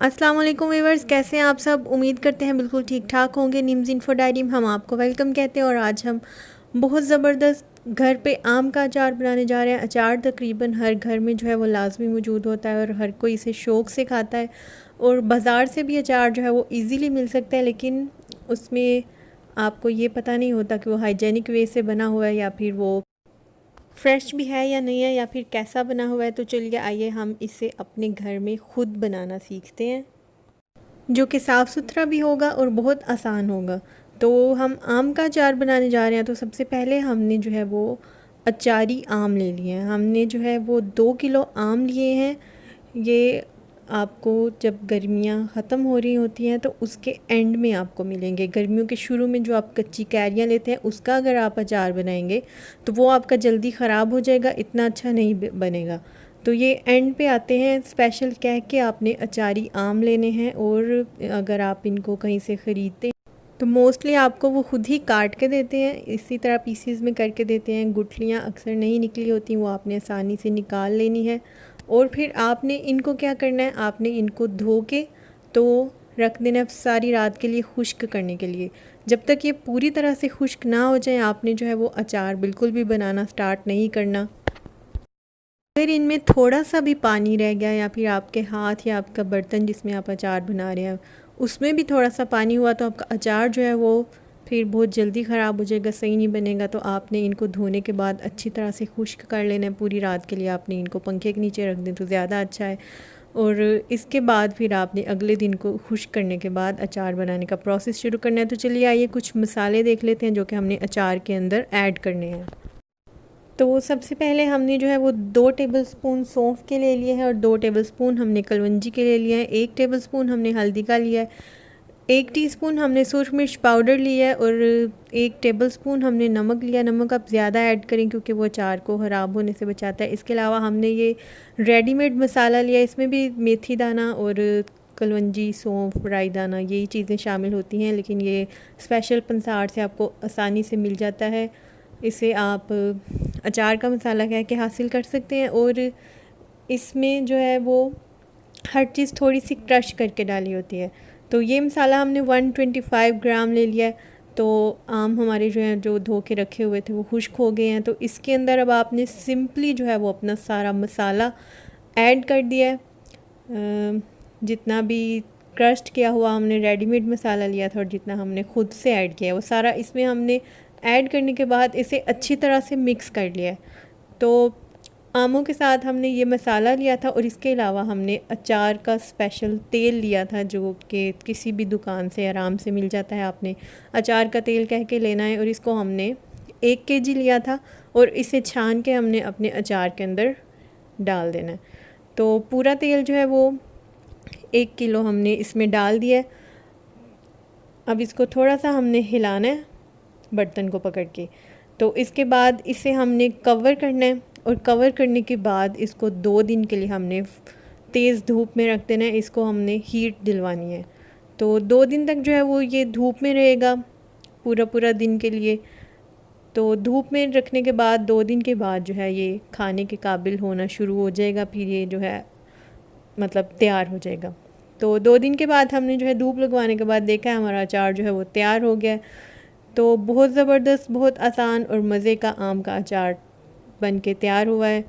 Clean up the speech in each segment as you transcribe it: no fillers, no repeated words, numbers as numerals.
अस्सलाम वालेकुम व्यूअर्स, कैसे हैं आप सब। उम्मीद करते हैं बिल्कुल ठीक ठाक होंगे। निम्स इन्फो डायरी में हम आपको वेलकम कहते हैं और आज हम बहुत ज़बरदस्त घर पे आम का अचार बनाने जा रहे हैं। अचार तकरीबन हर घर में जो है वो लाजमी मौजूद होता है और हर कोई इसे शौक़ से खाता है और बाज़ार से भी अचार जो है वो ईज़िली मिल सकता है, लेकिन उसमें आपको ये पता नहीं होता कि वो हाइजेनिक वे से बना हुआ है या फिर वो फ्रेश भी है या नहीं है या फिर कैसा बना हुआ है। तो चलिए आइए हम इसे अपने घर में ख़ुद बनाना सीखते हैं, जो कि साफ़ सुथरा भी होगा और बहुत आसान होगा। तो हम आम का अचार बनाने जा रहे हैं। तो सबसे पहले हमने जो है वो अचारी आम ले लिए हैं। हमने जो है वो 2 किलो आम लिए हैं। ये आपको जब गर्मियाँ ख़त्म हो रही होती हैं तो उसके एंड में आपको मिलेंगे। गर्मियों के शुरू में जो आप कच्ची कैरियाँ लेते हैं उसका अगर आप अचार बनाएंगे तो वो आपका जल्दी ख़राब हो जाएगा, इतना अच्छा नहीं बनेगा। तो ये एंड पे आते हैं। स्पेशल कह के आपने अचारी आम लेने हैं और अगर आप इनको कहीं से ख़रीदते हैं तो मोस्टली आपको वो ख़ुद ही काट के देते हैं, इसी तरह पीसीज में करके देते हैं। गुठलियाँ अक्सर नहीं निकली होती, वो आपने आसानी से निकाल लेनी है। और फिर आपने इनको क्या करना है, आपने इनको धो के तो रख देना है सारी रात के लिए खुश्क करने के लिए। जब तक ये पूरी तरह से खुश्क ना हो जाए आपने जो है वो अचार बिल्कुल भी बनाना स्टार्ट नहीं करना। अगर इनमें थोड़ा सा भी पानी रह गया या फिर आपके हाथ या आपका बर्तन जिसमें आप अचार बना रहे हैं उसमें भी थोड़ा सा पानी हुआ तो आपका अचार जो है वो फिर बहुत जल्दी ख़राब हो जाएगा, सही नहीं बनेगा। तो आपने इनको धोने के बाद अच्छी तरह से खुश्क कर लेना है। पूरी रात के लिए आपने इनको पंखे के नीचे रख दें तो ज़्यादा अच्छा है। और इसके बाद फिर आपने अगले दिन को खुश्क करने के बाद अचार बनाने का प्रोसेस शुरू करना है। तो चलिए आइए कुछ मसाले देख लेते हैं जो कि हमने अचार के अंदर ऐड करने हैं। तो सबसे पहले हमने जो है वो 2 टेबलस्पून सौंफ के ले लिए हैं और 2 टेबलस्पून हमने कलवंजी के ले लिए हैं। 1 टेबलस्पून हमने हल्दी का लिया है। 1 टीस्पून हमने सूरख मिर्च पाउडर लिया है और 1 टेबलस्पून हमने नमक लिया। नमक आप ज़्यादा ऐड करें क्योंकि वो अचार को ख़राब होने से बचाता है। इसके अलावा हमने ये रेडीमेड मसाला लिया, इसमें भी मेथी दाना और कलवंजी, सौंफ, राई दाना यही चीज़ें शामिल होती हैं, लेकिन ये स्पेशल पंसार से आपको आसानी से मिल जाता है। इसे आप अचार का मसाला कह के हासिल कर सकते हैं। और इसमें जो है वो हर चीज़ थोड़ी सी क्रश करके डाली होती है। तो ये मसाला हमने 125 ग्राम ले लिया है। तो आम हमारे जो हैं जो धो के रखे हुए थे वो खुश्क हो गए हैं। तो इसके अंदर अब आपने सिंपली जो है वो अपना सारा मसाला ऐड कर दिया है। जितना भी क्रश्ड किया हुआ हमने रेडीमेड मसाला लिया था और जितना हमने ख़ुद से ऐड किया है वो सारा इसमें हमने ऐड करने के बाद इसे अच्छी तरह से मिक्स कर लिया है। तो आमों के साथ हमने ये मसाला लिया था और इसके अलावा हमने अचार का स्पेशल तेल लिया था जो कि किसी भी दुकान से आराम से मिल जाता है। आपने अचार का तेल कह के लेना है और इसको हमने 1 केजी लिया था और इसे छान के हमने अपने अचार के अंदर डाल देना है। तो पूरा तेल जो है वो 1 किलो हमने इसमें डाल दिया है। अब इसको थोड़ा सा हमने हिलाना है बर्तन को पकड़ के। तो इसके बाद इसे हमने कवर करना है और कवर करने के बाद इसको 2 दिन के लिए हमने तेज़ धूप में रख देना है। इसको हमने हीट दिलवानी है। तो 2 दिन तक जो है वो ये धूप में रहेगा पूरा दिन के लिए। तो धूप में रखने के बाद 2 दिन के बाद जो है ये खाने के काबिल होना शुरू हो जाएगा। फिर ये जो है मतलब तैयार हो जाएगा। तो 2 दिन के बाद हमने जो है धूप लगवाने के बाद देखा है हमारा अचार जो है वो तैयार हो गया। तो बहुत ज़बरदस्त, बहुत आसान और मज़े का आम का अचार बन के तैयार हुआ है।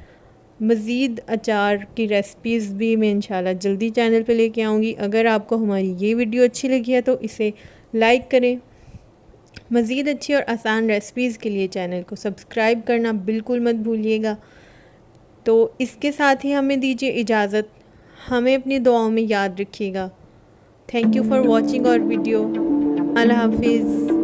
मज़ीद अचार की रेसिपीज़ भी मैं इंशाल्लाह जल्दी चैनल पे लेके आऊँगी। अगर आपको हमारी ये वीडियो अच्छी लगी है तो इसे लाइक करें। मज़ीद अच्छी और आसान रेसिपीज़ के लिए चैनल को सब्सक्राइब करना बिल्कुल मत भूलिएगा। तो इसके साथ ही हमें दीजिए इजाज़त। हमें अपनी दुआओं में याद रखिएगा। Thank you for watching our video. Allah हाफिज़।